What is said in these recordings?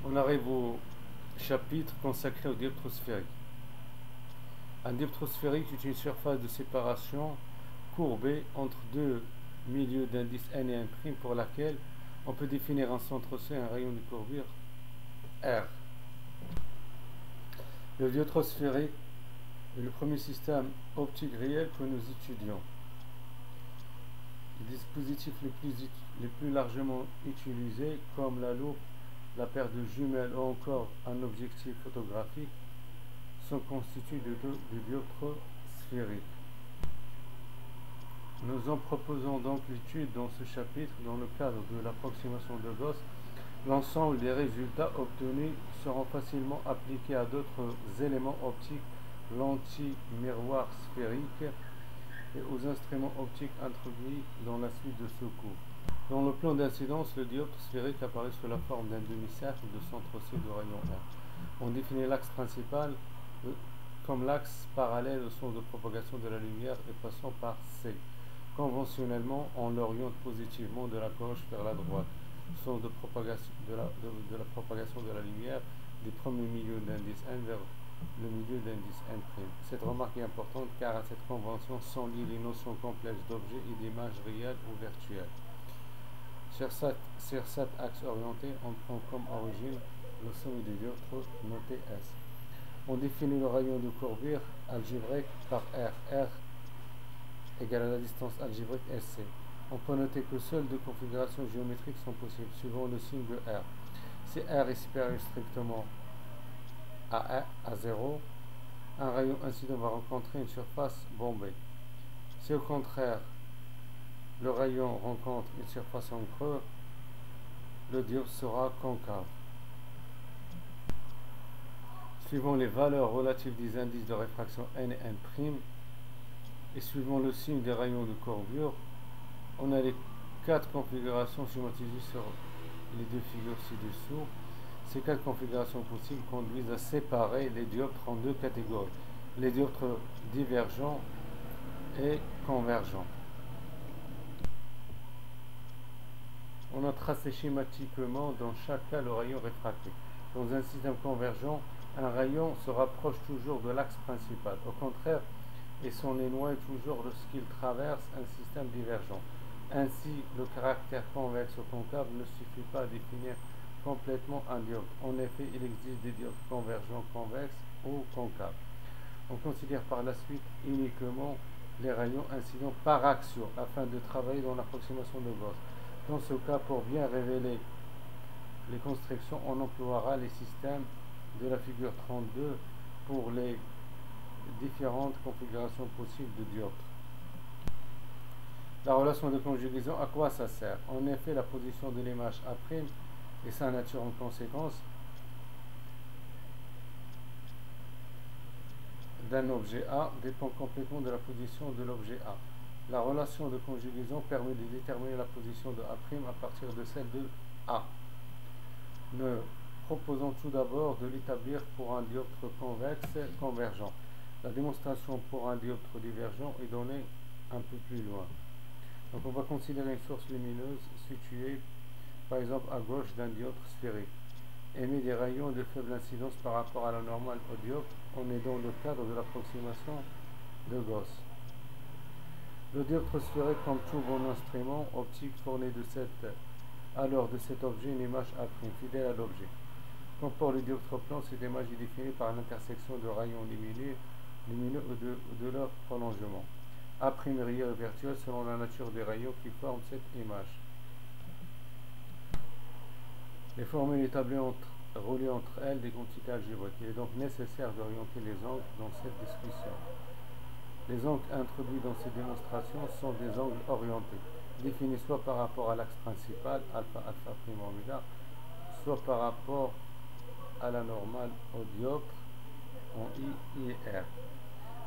On arrive au chapitre consacré au dioptre sphérique. Un dioptre sphérique est une surface de séparation courbée entre deux milieux d'indice n et n' pour laquelle on peut définir un centre C et un rayon de courbure R. Le dioptre sphérique est le premier système optique réel que nous étudions. Les dispositifs les plus largement utilisés, comme la loupe, la paire de jumelles ou encore un objectif photographique, sont constitués de dioptres sphériques. Nous en proposons donc l'étude dans ce chapitre dans le cadre de l'approximation de Gauss. L'ensemble des résultats obtenus seront facilement appliqués à d'autres éléments optiques, lentilles miroirs sphériques et aux instruments optiques introduits dans la suite de ce cours. Dans le plan d'incidence, le dioptre sphérique apparaît sous la forme d'un demi-cercle de centre C de rayon R. On définit l'axe principal comme l'axe parallèle au sens de propagation de la lumière et passant par C. Conventionnellement, on l'oriente positivement de la gauche vers la droite, sens de propagation de la propagation de la lumière du premier milieu d'indice n vers le milieu d'indice n'. Cette remarque est importante car à cette convention sont liées les notions complexes d'objets et d'images réelles ou virtuelles. Sur cet axe orienté, on prend comme origine le sommet du dioptre noté S. On définit le rayon de courbure algébrique par R. R égale à la distance algébrique SC. On peut noter que seules deux configurations géométriques sont possibles, suivant le signe de R. Si R est supérieur strictement à 0, un rayon incident va rencontrer une surface bombée. Si au contraire, le rayon rencontre une surface en creux, le dioptre sera concave. Suivant les valeurs relatives des indices de réfraction n et n', et suivant le signe des rayons de courbure, on a les quatre configurations schématisées sur les deux figures ci-dessous. Ces quatre configurations possibles conduisent à séparer les dioptres en deux catégories, les dioptres divergents et convergents. On a tracé schématiquement dans chaque cas le rayon réfracté. Dans un système convergent, un rayon se rapproche toujours de l'axe principal. Au contraire, il s'en éloigne toujours lorsqu'il traverse un système divergent. Ainsi, le caractère convexe ou concave ne suffit pas à définir complètement un dioptre. En effet, il existe des dioptres convergents convexes ou concaves. On considère par la suite uniquement les rayons incidents par axiaux afin de travailler dans l'approximation de Gauss. Dans ce cas, pour bien révéler les constructions, on emploiera les systèmes de la figure 32 pour les différentes configurations possibles de dioptres. La relation de conjugaison, à quoi ça sert? En effet, la position de l'image A' et sa nature en conséquence d'un objet A dépend complètement de la position de l'objet A. La relation de conjugaison permet de déterminer la position de A' à partir de celle de A. Nous proposons tout d'abord de l'établir pour un dioptre convexe convergent. La démonstration pour un dioptre divergent est donnée un peu plus loin. Donc on va considérer une source lumineuse située par exemple à gauche d'un dioptre sphérique. Émet des rayons de faible incidence par rapport à la normale au dioptre. On est dans le cadre de l'approximation de Gauss. Le dioptre sphérique, comme tout bon instrument optique, fournit de cet objet une image A' fidèle à l'objet. Comme pour le dioptre plan, cette image est définie par l'intersection de rayons lumineux ou de leur prolongement. A' réel et virtuel selon la nature des rayons qui forment cette image. Les formules établies reliées entre elles des quantités algébriques. Il est donc nécessaire d'orienter les angles dans cette discussion. Les angles introduits dans ces démonstrations sont des angles orientés, définis soit par rapport à l'axe principal, alpha, alpha, prime, oméga, soit par rapport à la normale au dioptre en I et R.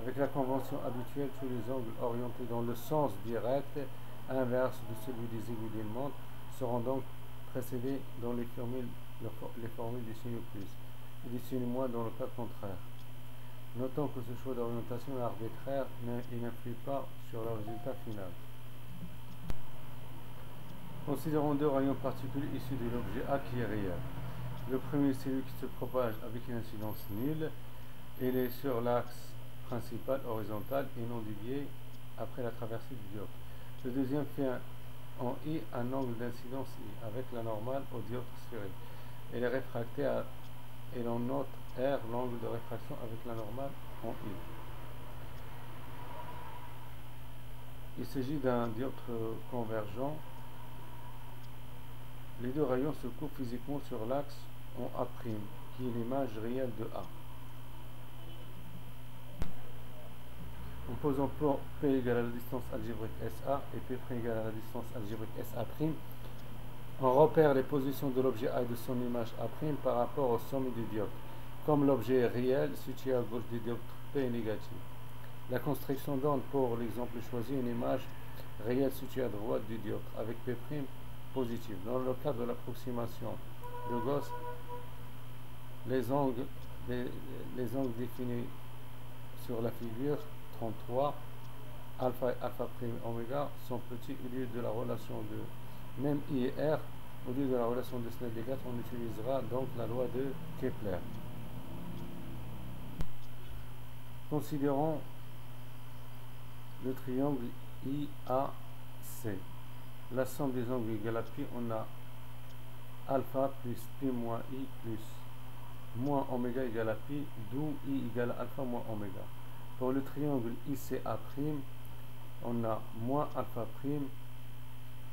Avec la convention habituelle, tous les angles orientés dans le sens direct inverse de celui des aiguilles d'une montre seront donc précédés dans les formules des signes plus et des signes moins dans le cas contraire. Notons que ce choix d'orientation est arbitraire et n'influe pas sur le résultat final. Considérons deux rayons particuliers issus de l'objet A qui est réel. Le premier, c'est celui qui se propage avec une incidence nulle. Il est sur l'axe principal horizontal et non dévié après la traversée du dioptre. Le deuxième fait en I un angle d'incidence I avec la normale au dioptre sphérique. Il est réfracté et l'on note R l'angle de réfraction avec la normale en I. Il s'agit d'un dioptre convergent. Les deux rayons se coupent physiquement sur l'axe en A', qui est l'image réelle de A. En posant P égale à la distance algébrique SA et P' égale à la distance algébrique SA', on repère les positions de l'objet A et de son image A' par rapport au sommet du dioptre. Comme l'objet est réel, situé à gauche du dioptre, P est négatif. La construction donne pour l'exemple choisi une image réelle située à droite du dioptre avec P' positif. Dans le cas de l'approximation de Gauss, les angles définis sur la figure 33, alpha et alpha prime oméga, sont petits au lieu de la relation de même I et R. Au lieu de la relation de Snell-Descartes, on utilisera donc la loi de Kepler. Considérons le triangle IAC. La somme des angles égale à pi, on a alpha plus pi moins I plus moins oméga égale à pi, d'où I égale à alpha moins oméga. Pour le triangle ICA', on a moins alpha prime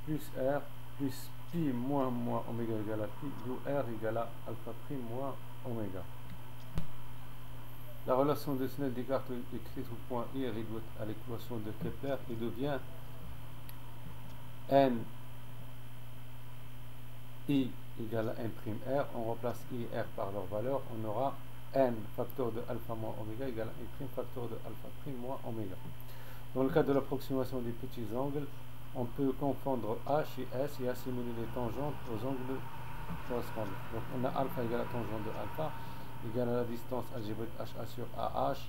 plus R plus pi moins oméga égale à pi, d'où R égale à alpha prime moins oméga. La relation de Snell-Descartes écrite au point I est réduite à l'équation de Kepler et devient N I égale à N', on remplace I et R par leur valeur, on aura N facteur de alpha moins oméga égale à N' facteur de alpha prime moins oméga. Dans le cas de l'approximation des petits angles, on peut confondre H et S et assimiler les tangentes aux angles correspondants. Donc on a alpha égale à tangente de alpha égale à la distance algébrique HA sur AH.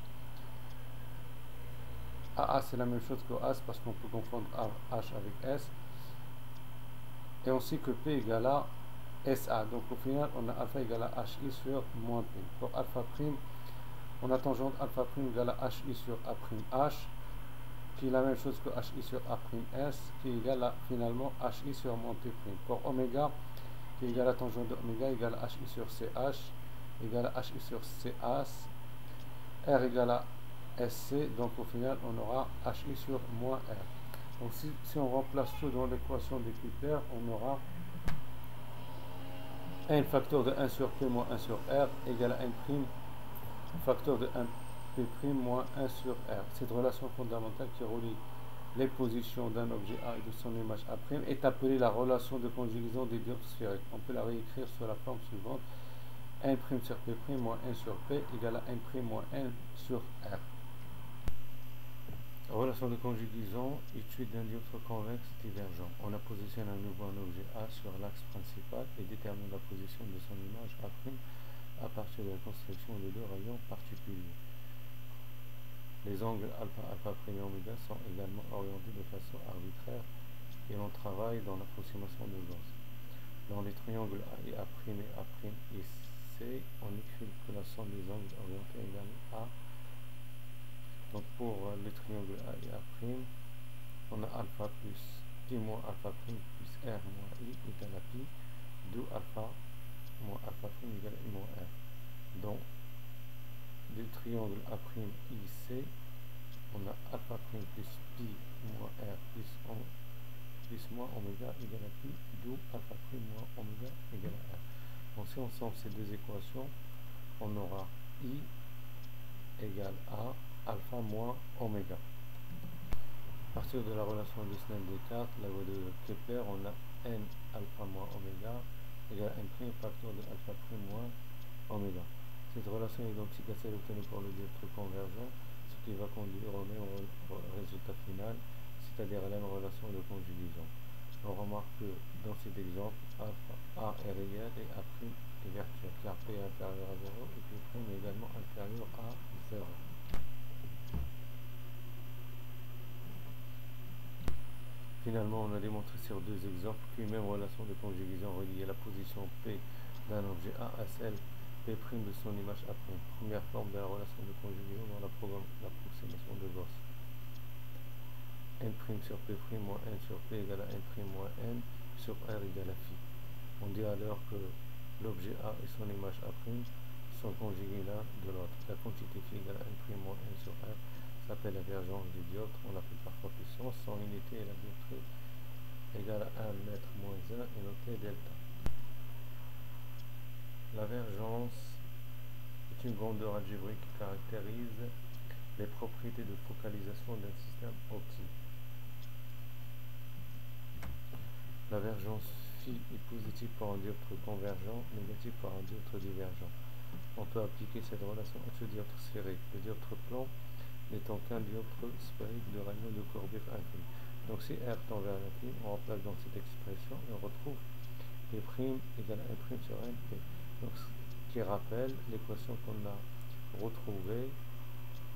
AA c'est la même chose que AS parce qu'on peut confondre H avec S. Et on sait que P égale à SA. Donc au final, on a alpha égale à HI sur moins P. Pour alpha prime, on a tangente alpha prime égale à HI sur A prime H, qui est la même chose que HI sur A prime S, qui est égal à finalement HI sur moins P prime. Pour oméga, qui est égal à tangente de oméga égale à HI sur CH, égale à HI sur CAS, R égale à SC, donc au final, on aura HI sur moins R. Donc si on remplace tout dans l'équation des Kepler, on aura N facteur de 1 sur P moins 1 sur R égale à N' facteur de 1 P' moins 1 sur R. Cette relation fondamentale qui relie les positions d'un objet A et de son image A' est appelée la relation de conjugaison des dioptres sphériques. On peut la réécrire sous la forme suivante: N' sur P' moins 1 sur P égale à N' moins 1 sur R. Relation de conjugaison, étude d'un dioptre convexe divergent. On a positionné à nouveau un objet A sur l'axe principal et détermine la position de son image A' à partir de la construction de deux rayons particuliers. Les angles alpha, alpha prime et oméga sont également orientés de façon arbitraire et l'on travaille dans l'approximation de Gauss. Dans les triangles A et A' et C, on écrit que la somme des angles orientés égale A. Donc pour le triangle A et A', on a alpha plus pi moins alpha prime plus R moins I égale à pi, d'où alpha moins alpha prime égale à I moins R. Donc le triangle A'IC, on a alpha prime plus pi moins R plus moins oméga égale à pi, d'où alpha prime moins oméga égale à R. Donc si on somme ces deux équations, on aura I égale à alpha moins oméga. À partir de la relation de Snell-Descartes, la loi de Kepler, on a N alpha moins oméga égale à N' facteur de alpha prime moins oméga. Cette relation est identique à celle obtenue pour le dioptre convergent, ce qui va conduire au même résultat final, c'est-à-dire à la même relation de conjugaison. On remarque que dans cet exemple, alpha A est réel et A' est virtuel, car P est inférieur à 0 et P' est également inférieur à 0. Finalement, on a démontré sur deux exemples qu'une même relation de conjugaison reliée à la position P d'un objet A à celle P' de son image A'. Première forme de la relation de conjugaison dans l'approximation de Gauss. N' sur P' moins N sur P égale à N' moins N sur R égale à phi. On dit alors que l'objet A et son image A' sont conjugués l'un de l'autre. La quantité phi égale à N' moins N sur R s'appelle la divergence du dioptre. On l'appelle parfois puissance. Son unité est la dioptrie égale à 1 mètre moins 1 et notée delta. La vergence est une grandeur algébrique qui caractérise les propriétés de focalisation d'un système optique. La vergence phi est positive pour un dioptre convergent, négative pour un dioptre divergent. On peut appliquer cette relation à ce dioptre sphérique. Le dioptre plan n'étant qu'un dioptre sphérique de rayon de courbure infime. Donc si R tend vers l'infini, on remplace donc cette expression et on retrouve P' égale 1' sur NP. Donc, qui rappelle l'équation qu'on a retrouvée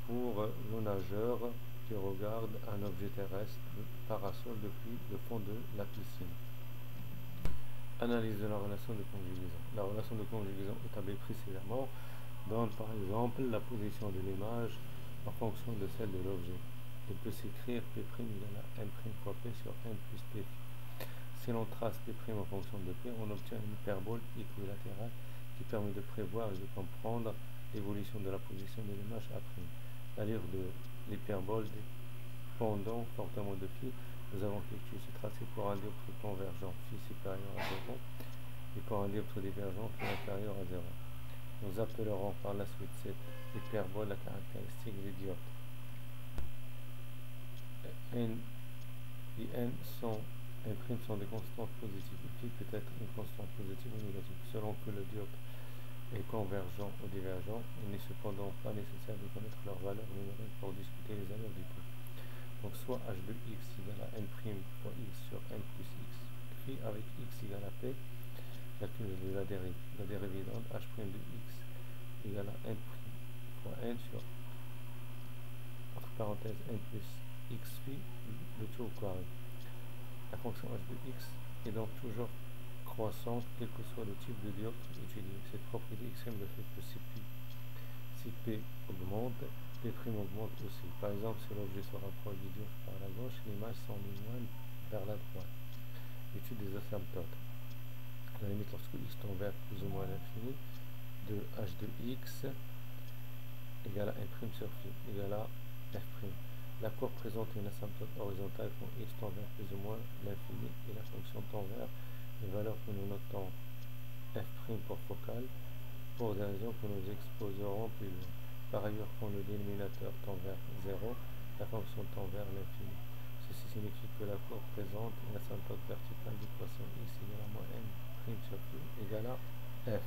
pour le nageur qui regarde un objet terrestre parasol depuis le fond de la piscine. Analyse de la relation de conjugaison. La relation de conjugaison établie précédemment donne par exemple la position de l'image en fonction de celle de l'objet. Il peut s'écrire P' égale à N' fois P sur N plus P. Si l'on trace P' en fonction de P, on obtient une hyperbole équilatérale qui permet de prévoir et de comprendre l'évolution de la position de l'image A'. L'allure de l'hyperbole dépendant fortement de phi, nous avons effectué ce tracé pour un dioptre convergent phi supérieur à 0 et pour un dioptre divergent phi inférieur à 0. Nous appellerons par la suite cette hyperbole la caractéristique des dioptres. N et N sont des constantes positives. Phi peut être une constante positive ou négative. Selon que le dioptre est convergent ou divergent, il n'est cependant pas nécessaire de connaître leur valeur numérique pour discuter les valeurs du P. Donc soit h de x égale à n' fois x sur n plus x, phi avec x égale à p, calcul de la dérive. La dérive évidente, h' de x égale à n' fois n sur, entre parenthèses, n plus x phi, le tout au carré. La fonction h de x est donc toujours croissante, quel que soit le type de dioptre utilisé. Cette propriété exprime le fait que si P augmente, P' augmente aussi. Par exemple, si l'objet se rapproche du dioptre par la gauche, l'image s'enligne vers la droite. Étude des asymptotes. À la limite, lorsque x tend vers plus ou moins l'infini, de h de x égale à n' sur phi égale à f'. La courbe présente une asymptote horizontale quand x tend vers plus ou moins l'infini et la fonction tend vers les valeurs que nous notons f' pour focale pour des raisons que nous exposerons plus loin. Par ailleurs, quand le dénominateur tend vers 0, la fonction tend vers l'infini. Ceci signifie que la courbe présente une asymptote verticale d'équation x égale à moins n' sur phi égale à f.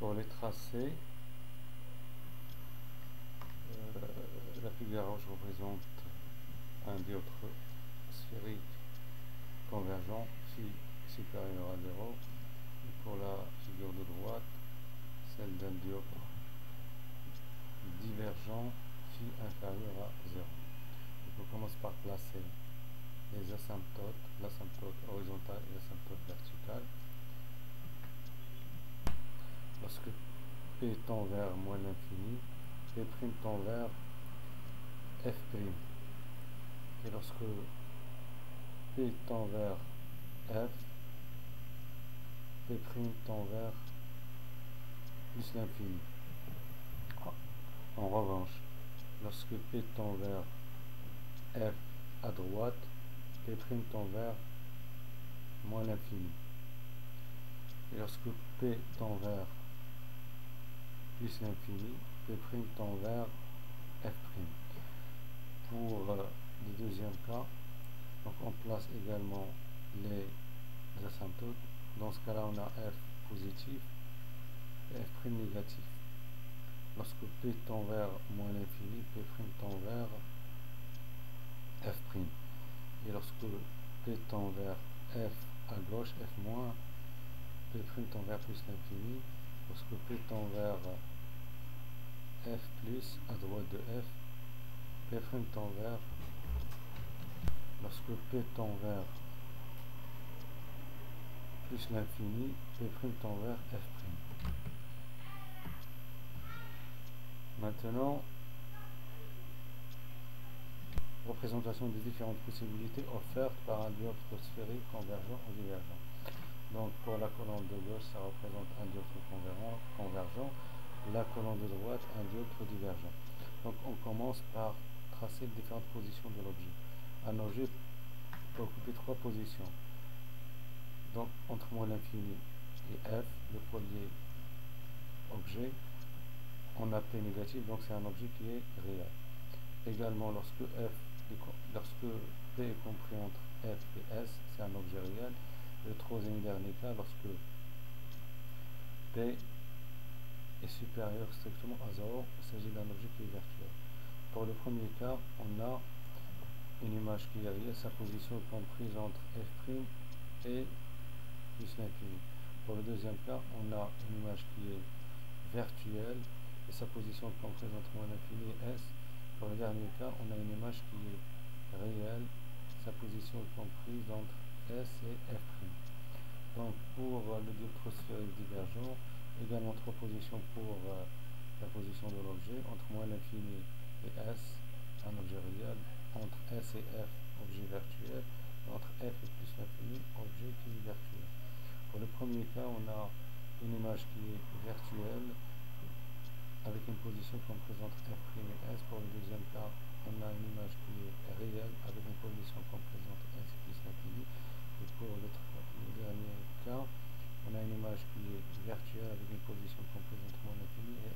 Pour les tracés, la figure à gauche représente un dioptre sphérique convergent phi supérieur à 0 et pour la figure de droite celle d'un dioptre divergent phi inférieur à 0. Donc on commence par placer les asymptotes, l'asymptote horizontale et l'asymptote verticale. Lorsque P tend vers moins l'infini, P' tend vers f'. Et lorsque P tend vers f, P' tend vers plus l'infini. En revanche, lorsque P tend vers f à droite, P' tend vers moins l'infini. Et lorsque P tend vers plus l'infini, P' tend vers f'. Pour le deuxième cas, donc on place également les asymptotes. Dans ce cas-là, on a f positif et f' négatif. Lorsque P tend vers moins l'infini, P' tend vers f'. Et lorsque P tend vers f à gauche, f moins, P' tend vers plus l'infini. Lorsque P tend vers f plus à droite de f, P' tend vers, lorsque P tend vers plus l'infini, P' tend vers F'. Maintenant, représentation des différentes possibilités offertes par un dioptre sphérique convergent ou divergent. Donc pour la colonne de gauche, ça représente un dioptre convergent, la colonne de droite, un dioptre divergent. Donc on commence par tracer les différentes positions de l'objet. Un objet peut occuper trois positions. Donc entre moins l'infini et F, le foyer objet, on a P négatif, donc c'est un objet qui est réel. Également, lorsque P est compris entre F et S, c'est un objet réel. Le troisième et dernier cas, lorsque P est supérieur strictement à 0, il s'agit d'un objet qui est virtuel. Pour le premier cas, on a une image qui est réelle, sa position est comprise entre F' et plus l'infini. Pour le deuxième cas, on a une image qui est virtuelle et sa position est comprise entre moins l'infini et S. Pour le dernier cas, on a une image qui est réelle, sa position est comprise entre S et F'. Donc pour le dioptre sphérique divergent, également trois positions pour la position de l'objet, entre moins l'infini et S, un objet réel, entre S et F, objet virtuel, entre F et plus l'infini, objet qui est virtuel. Pour le premier cas, on a une image qui est virtuelle avec une position comprise entre F' et S. Pour le deuxième cas, on a une image qui est réelle avec une position comprise entre S et plus l'infini. Et pour le dernier cas, on a une image qui est virtuelle avec une position comprise entre moins l'infini et